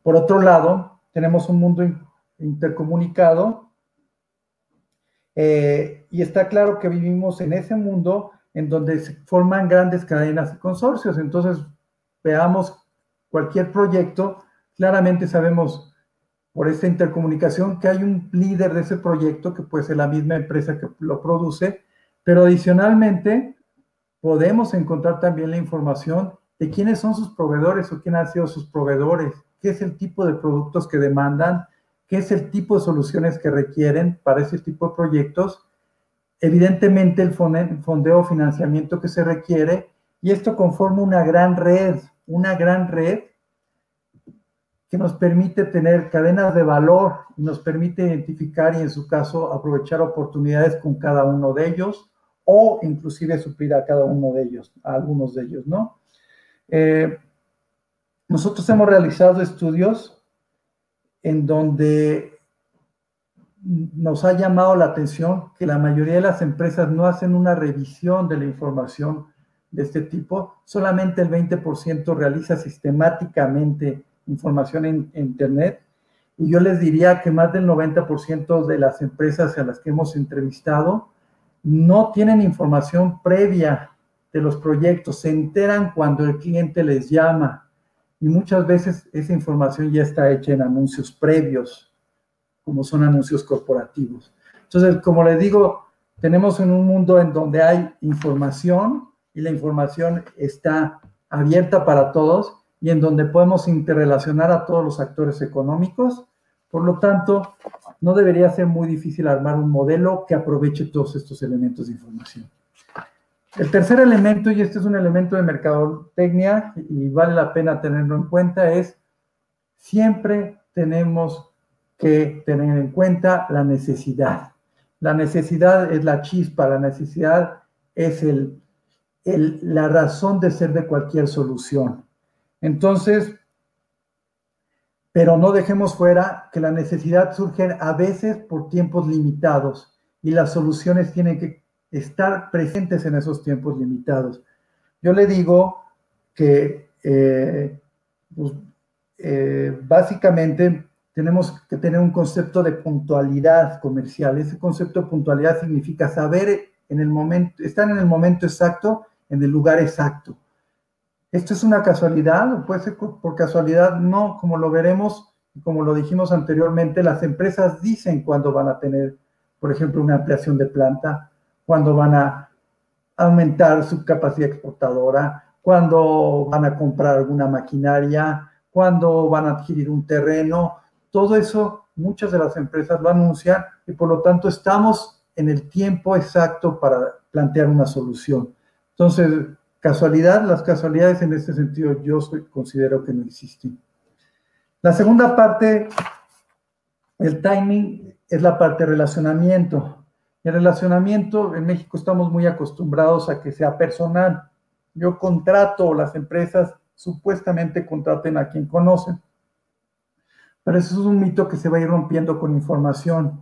por otro lado, tenemos un mundo intercomunicado y está claro que vivimos en ese mundo en donde se forman grandes cadenas y consorcios. Entonces, veamos cualquier proyecto, claramente sabemos por esta intercomunicación que hay un líder de ese proyecto que puede ser la misma empresa que lo produce, pero adicionalmente podemos encontrar también la información de quiénes son sus proveedores o quién han sido sus proveedores, qué es el tipo de productos que demandan, qué es el tipo de soluciones que requieren para ese tipo de proyectos, evidentemente el fondeo o financiamiento que se requiere, y esto conforma una gran red que nos permite tener cadenas de valor y nos permite identificar y en su caso aprovechar oportunidades con cada uno de ellos o inclusive suplir a cada uno de ellos, a algunos de ellos, ¿no? Nosotros hemos realizado estudios en donde nos ha llamado la atención que la mayoría de las empresas no hacen una revisión de la información de este tipo, solamente el 20% realiza sistemáticamente información en Internet, y yo les diría que más del 90% de las empresas a las que hemos entrevistado no tienen información previa de los proyectos, se enteran cuando el cliente les llama, y muchas veces esa información ya está hecha en anuncios previos, como son anuncios corporativos. Entonces, como les digo, tenemos en un mundo en donde hay información y la información está abierta para todos y en donde podemos interrelacionar a todos los actores económicos. Por lo tanto, no debería ser muy difícil armar un modelo que aproveche todos estos elementos de información. El tercer elemento, y este es un elemento de mercadotecnia y vale la pena tenerlo en cuenta, es siempre tenemos que tener en cuenta la necesidad. La necesidad es la chispa, la necesidad es la razón de ser de cualquier solución. Entonces, pero no dejemos fuera que la necesidad surge a veces por tiempos limitados y las soluciones tienen que estar presentes en esos tiempos limitados. Yo le digo que básicamente tenemos que tener un concepto de puntualidad comercial. Ese concepto de puntualidad significa saber en el momento, estar en el momento exacto, en el lugar exacto. ¿Esto es una casualidad o puede ser por casualidad? No, como lo veremos, como lo dijimos anteriormente, las empresas dicen cuándo van a tener, por ejemplo, una ampliación de planta, cuándo van a aumentar su capacidad exportadora, cuándo van a comprar alguna maquinaria, cuándo van a adquirir un terreno. Todo eso, muchas de las empresas lo anuncian y por lo tanto estamos en el tiempo exacto para plantear una solución. Entonces, casualidad, las casualidades en este sentido yo considero que no existen. La segunda parte, el timing, es la parte de relacionamiento. El relacionamiento, en México estamos muy acostumbrados a que sea personal. Yo contrato, las empresas supuestamente contraten a quien conocen. Pero eso es un mito que se va a ir rompiendo con información.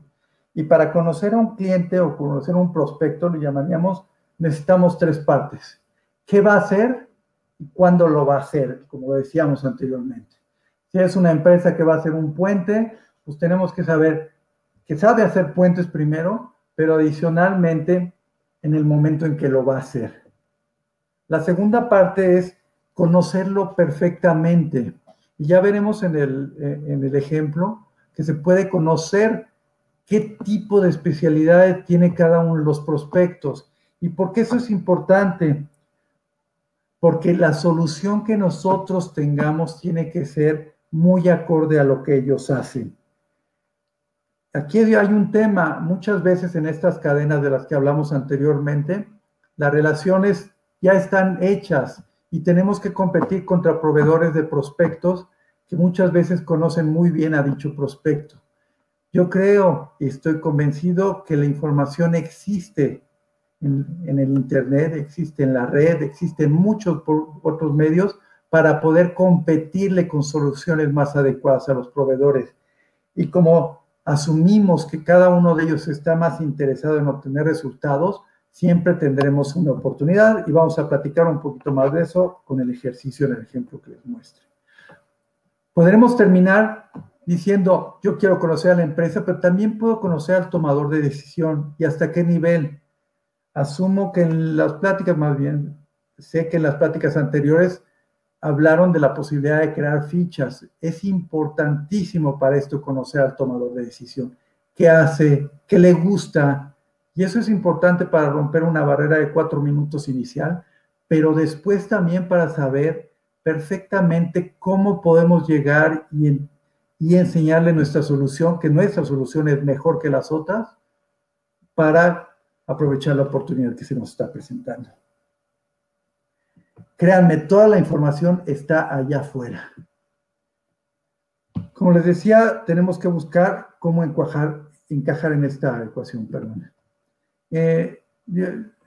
Y para conocer a un cliente o conocer a un prospecto, lo llamaríamos, necesitamos tres partes. ¿Qué va a hacer y cuándo lo va a hacer? Como decíamos anteriormente. Si es una empresa que va a hacer un puente, pues tenemos que saber que sabe hacer puentes primero, pero adicionalmente en el momento en que lo va a hacer. La segunda parte es conocerlo perfectamente. Y ya veremos en el ejemplo que se puede conocer qué tipo de especialidades tiene cada uno de los prospectos. ¿Y por qué eso es importante? Porque la solución que nosotros tengamos tiene que ser muy acorde a lo que ellos hacen. Aquí hay un tema, muchas veces en estas cadenas de las que hablamos anteriormente, las relaciones ya están hechas y tenemos que competir contra proveedores de prospectos que muchas veces conocen muy bien a dicho prospecto. Yo creo y estoy convencido que la información existe en el Internet, existe en la red, existen muchos otros medios para poder competirle con soluciones más adecuadas a los proveedores. Y como asumimos que cada uno de ellos está más interesado en obtener resultados, siempre tendremos una oportunidad y vamos a platicar un poquito más de eso con el ejercicio en el ejemplo que les muestre. Podremos terminar diciendo, yo quiero conocer a la empresa, pero también puedo conocer al tomador de decisión y hasta qué nivel. Asumo que en las pláticas, más bien, sé que en las pláticas anteriores hablaron de la posibilidad de crear fichas. Es importantísimo para esto conocer al tomador de decisión. ¿Qué hace? ¿Qué le gusta? Y eso es importante para romper una barrera de 4 minutos inicial, pero después también para saber perfectamente cómo podemos llegar y enseñarle nuestra solución, que nuestra solución es mejor que las otras, para aprovechar la oportunidad que se nos está presentando. Créanme, toda la información está allá afuera. Como les decía, tenemos que buscar cómo encajar en esta ecuación.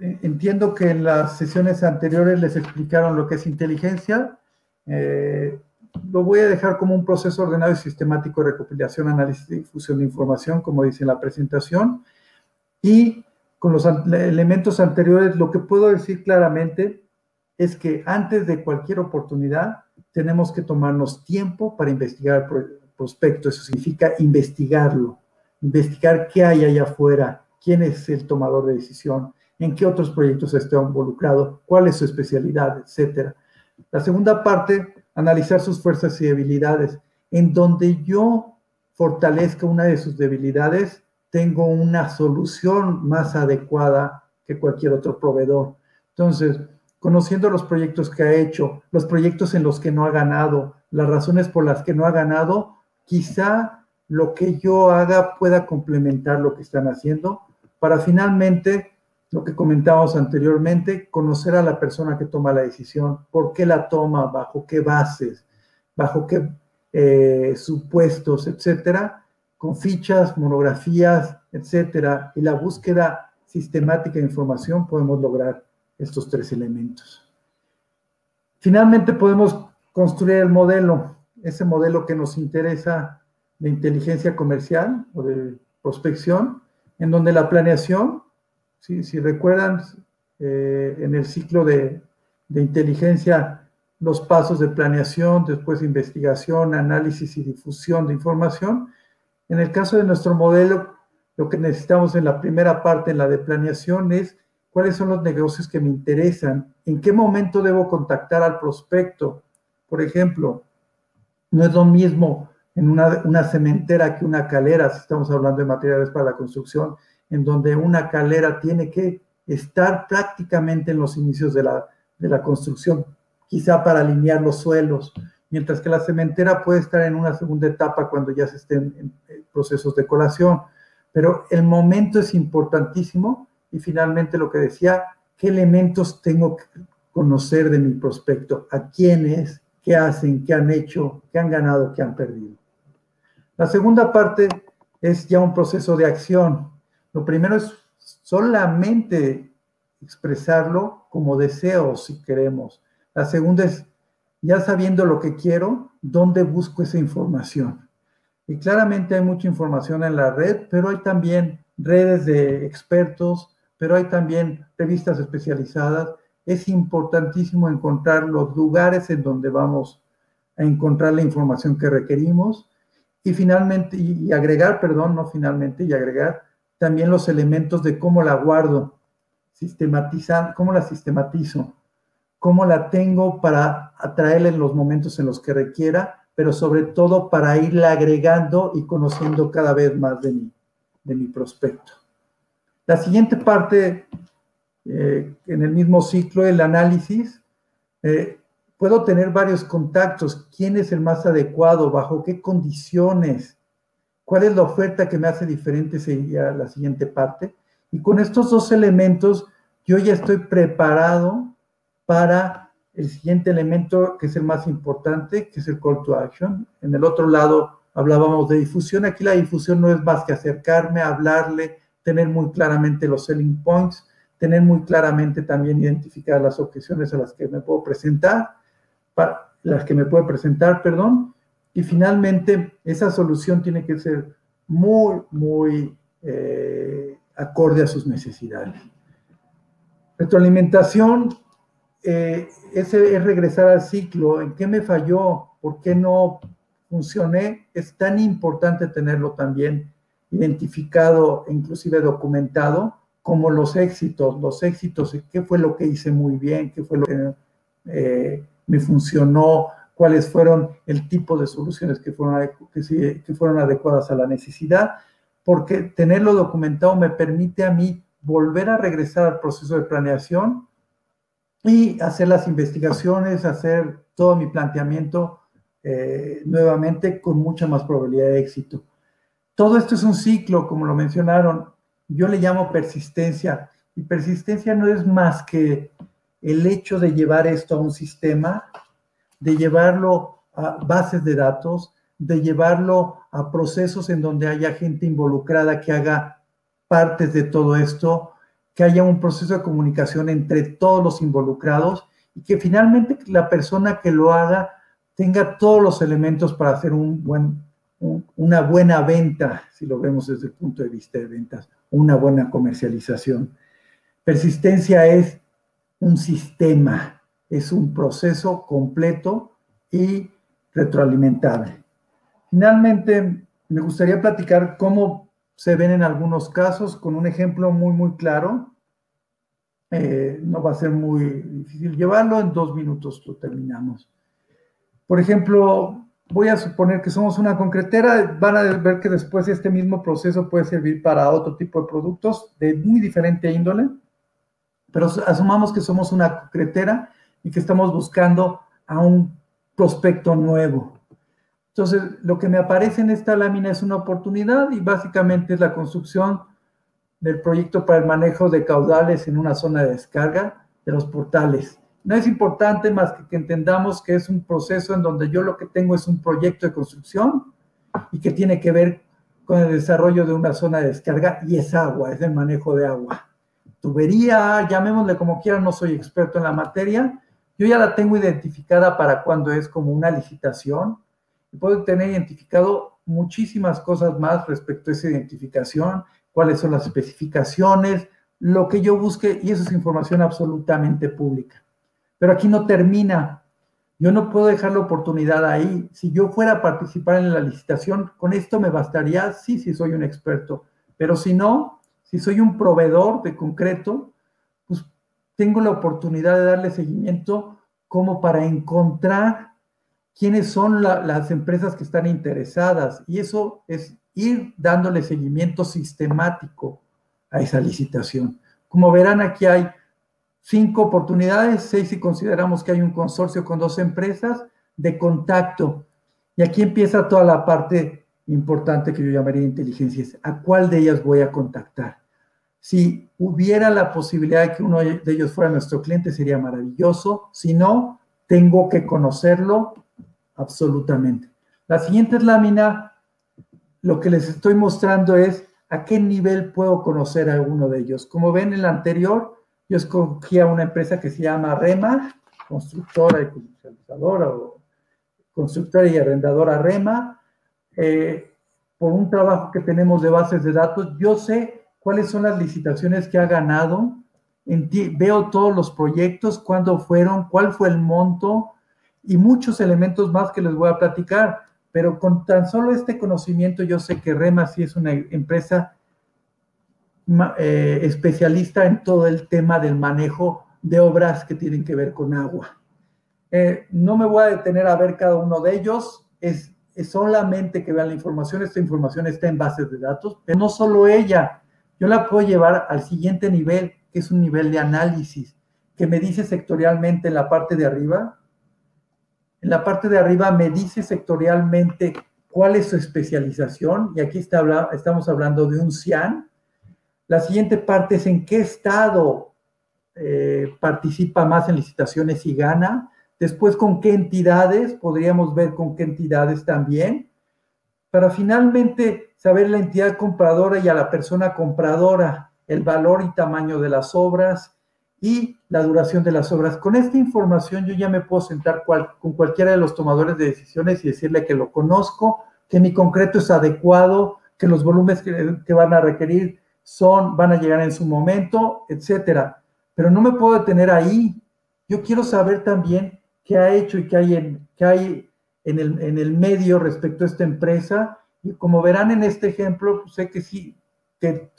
Entiendo que en las sesiones anteriores les explicaron lo que es inteligencia. Lo voy a dejar como un proceso ordenado y sistemático de recopilación, análisis y difusión de información, como dice en la presentación. Y con los elementos anteriores, lo que puedo decir claramente es que antes de cualquier oportunidad tenemos que tomarnos tiempo para investigar el prospecto. Eso significa investigarlo, investigar qué hay allá afuera, quién es el tomador de decisión, en qué otros proyectos está involucrado, cuál es su especialidad, etc. La segunda parte, analizar sus fuerzas y debilidades. En donde yo fortalezca una de sus debilidades, tengo una solución más adecuada que cualquier otro proveedor. Entonces, conociendo los proyectos que ha hecho, los proyectos en los que no ha ganado, las razones por las que no ha ganado, quizá lo que yo haga pueda complementar lo que están haciendo para finalmente, lo que comentábamos anteriormente, conocer a la persona que toma la decisión, por qué la toma, bajo qué bases, bajo qué supuestos, etcétera, con fichas, monografías, etcétera, y la búsqueda sistemática de información podemos lograr estos tres elementos. Finalmente podemos construir el modelo, ese modelo que nos interesa de inteligencia comercial o de prospección, en donde la planeación, si recuerdan, en el ciclo de inteligencia, los pasos de planeación, después investigación, análisis y difusión de información. En el caso de nuestro modelo, lo que necesitamos en la primera parte, en la de planeación, es cuáles son los negocios que me interesan, en qué momento debo contactar al prospecto. Por ejemplo, no es lo mismo en una cementera que una calera, si estamos hablando de materiales para la construcción, en donde una calera tiene que estar prácticamente en los inicios de la construcción, quizá para alinear los suelos, mientras que la cementera puede estar en una segunda etapa cuando ya se estén en procesos de colación. Pero el momento es importantísimo y finalmente lo que decía, ¿qué elementos tengo que conocer de mi prospecto? ¿A quiénes? ¿Qué hacen? ¿Qué han hecho? ¿Qué han ganado? ¿Qué han perdido? La segunda parte es ya un proceso de acción. Lo primero es solamente expresarlo como deseo, si queremos. La segunda es, ya sabiendo lo que quiero, ¿dónde busco esa información? Y claramente hay mucha información en la red, pero hay también redes de expertos, pero hay también revistas especializadas. Es importantísimo encontrar los lugares en donde vamos a encontrar la información que requerimos y finalmente, y agregar, perdón, no finalmente, y agregar también los elementos de cómo la guardo, cómo la sistematizo, cómo la tengo para atraerla en los momentos en los que requiera, pero sobre todo para irla agregando y conociendo cada vez más de mi prospecto. La siguiente parte, en el mismo ciclo, el análisis, puedo tener varios contactos, quién es el más adecuado, bajo qué condiciones, cuál es la oferta que me hace diferente, sería la siguiente parte. Y con estos dos elementos, yo ya estoy preparado para el siguiente elemento, que es el más importante, que es el call to action. En el otro lado hablábamos de difusión. Aquí la difusión no es más que acercarme, hablarle, tener muy claramente los selling points, tener muy claramente también identificar las objeciones a las que me puedo presentar, y finalmente esa solución tiene que ser muy, muy acorde a sus necesidades. Retroalimentación es regresar al ciclo, en qué me falló, por qué no funcioné. Es tan importante tenerlo también identificado e inclusive documentado como los éxitos, qué fue lo que hice muy bien, qué fue lo que me funcionó, cuáles fueron el tipo de soluciones que fueron adecuadas a la necesidad, porque tenerlo documentado me permite a mí volver a regresar al proceso de planeación y hacer las investigaciones, hacer todo mi planteamiento nuevamente con mucha más probabilidad de éxito. Todo esto es un ciclo, como lo mencionaron. Yo le llamo persistencia, y persistencia no es más que el hecho de llevar esto a un sistema, de llevarlo a bases de datos, de llevarlo a procesos en donde haya gente involucrada que haga partes de todo esto, que haya un proceso de comunicación entre todos los involucrados y que finalmente la persona que lo haga tenga todos los elementos para hacer una buena venta, si lo vemos desde el punto de vista de ventas, una buena comercialización. Persistencia es un sistema, es un proceso completo y retroalimentable. Finalmente, me gustaría platicar cómo se ven en algunos casos con un ejemplo muy, muy claro. No va a ser muy difícil llevarlo, en 2 minutos lo terminamos. Por ejemplo, voy a suponer que somos una concretera, van a ver que después este mismo proceso puede servir para otro tipo de productos de muy diferente índole, pero asumamos que somos una concretera y que estamos buscando a un prospecto nuevo. Entonces, lo que me aparece en esta lámina es una oportunidad y básicamente es la construcción del proyecto para el manejo de caudales en una zona de descarga de los portales. No es importante más que entendamos que es un proceso en donde yo lo que tengo es un proyecto de construcción y que tiene que ver con el desarrollo de una zona de descarga y es agua, es el manejo de agua. Tubería, llamémosle como quieran, no soy experto en la materia, yo ya la tengo identificada para cuando es como una licitación y puedo tener identificado muchísimas cosas más respecto a esa identificación, cuáles son las especificaciones, lo que yo busque, y eso es información absolutamente pública. Pero aquí no termina. Yo no puedo dejar la oportunidad ahí. Si yo fuera a participar en la licitación, con esto me bastaría, sí, si soy un experto. Pero si no, si soy un proveedor de concreto, pues tengo la oportunidad de darle seguimiento como para encontrar quiénes son las empresas que están interesadas, y eso es ir dándole seguimiento sistemático a esa licitación. Como verán, aquí hay 5 oportunidades, 6 si consideramos que hay un consorcio con 2 empresas de contacto. Y aquí empieza toda la parte importante que yo llamaría inteligencia. ¿A cuál de ellas voy a contactar? Si hubiera la posibilidad de que uno de ellos fuera nuestro cliente, sería maravilloso. Si no, tengo que conocerlo absolutamente. La siguiente lámina, lo que les estoy mostrando es a qué nivel puedo conocer a alguno de ellos. Como ven en la anterior, yo escogí a una empresa que se llama REMA, constructora y comercializadora, o constructora y arrendadora REMA. Por un trabajo que tenemos de bases de datos, yo sé cuáles son las licitaciones que ha ganado, veo todos los proyectos, cuándo fueron, cuál fue el monto y muchos elementos más que les voy a platicar. Pero con tan solo este conocimiento yo sé que REMA sí es una empresa especialista en todo el tema del manejo de obras que tienen que ver con agua. No me voy a detener a ver cada uno de ellos, es solamente que vean la información. Esta información está en bases de datos, pero no solo ella, yo la puedo llevar al siguiente nivel, que es un nivel de análisis, que me dice sectorialmente en la parte de arriba. En la parte de arriba me dice sectorialmente cuál es su especialización, y aquí estamos hablando de un CIAN. La siguiente parte es en qué estado participa más en licitaciones y gana. Después, con qué entidades, podríamos ver con qué entidades también, para finalmente saber la entidad compradora y a la persona compradora, el valor y tamaño de las obras y la duración de las obras. Con esta información yo ya me puedo sentar con cualquiera de los tomadores de decisiones y decirle que lo conozco, que mi concreto es adecuado, que los volúmenes que van a requerir van a llegar en su momento, etcétera. Pero no me puedo detener ahí. Yo quiero saber también qué ha hecho y qué hay en el medio respecto a esta empresa. Y como verán en este ejemplo, pues sé que sí, que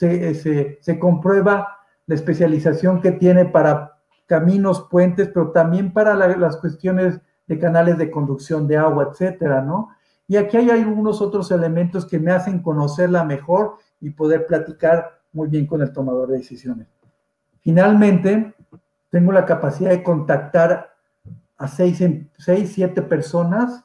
se comprueba la especialización que tiene para caminos, puentes, pero también para las cuestiones de canales de conducción de agua, etcétera, ¿no? Y aquí hay algunos otros elementos que me hacen conocerla mejor y poder platicar muy bien con el tomador de decisiones. Finalmente, tengo la capacidad de contactar a 6, 7 personas,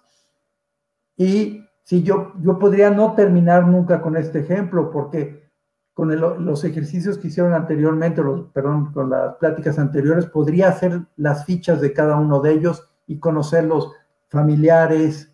y si yo podría no terminar nunca con este ejemplo, porque con los ejercicios que hicieron anteriormente, con las pláticas anteriores, podría hacer las fichas de cada uno de ellos y conocer los familiares,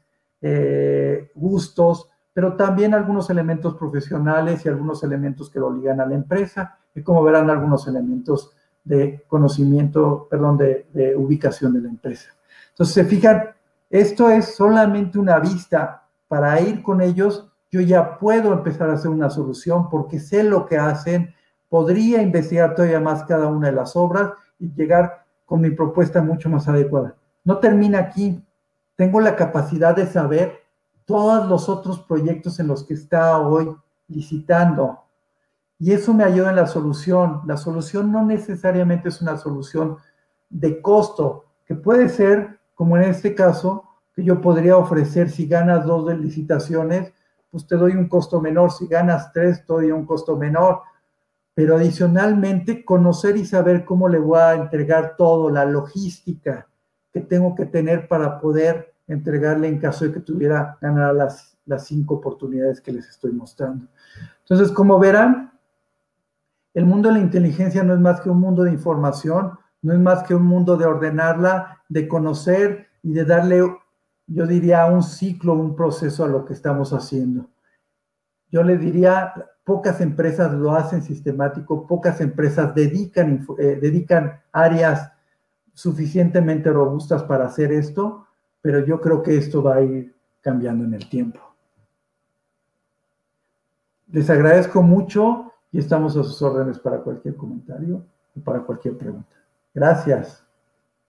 gustos, pero también algunos elementos profesionales y algunos elementos que lo ligan a la empresa, y como verán, algunos elementos de conocimiento, de ubicación de la empresa. Entonces, se fijan, esto es solamente una vista. Para ir con ellos, yo ya puedo empezar a hacer una solución porque sé lo que hacen, podría investigar todavía más cada una de las obras y llegar con mi propuesta mucho más adecuada. No termina aquí. Tengo la capacidad de saber todos los otros proyectos en los que está hoy licitando. Y eso me ayuda en la solución. La solución no necesariamente es una solución de costo, que puede ser, como en este caso, que yo podría ofrecer: si ganas 2 de licitaciones, pues te doy un costo menor; si ganas 3, te doy un costo menor. Pero adicionalmente, conocer y saber cómo le voy a entregar todo, la logística que tengo que tener para poder entregarle en caso de que tuviera ganar las 5 oportunidades que les estoy mostrando. Entonces, como verán, el mundo de la inteligencia no es más que un mundo de información, no es más que un mundo de ordenarla, de conocer y de darle, yo diría, un ciclo, un proceso a lo que estamos haciendo. Yo le diría, pocas empresas lo hacen sistemático, pocas empresas dedican áreas suficientemente robustas para hacer esto, pero yo creo que esto va a ir cambiando en el tiempo. Les agradezco mucho y estamos a sus órdenes para cualquier comentario o para cualquier pregunta. Gracias.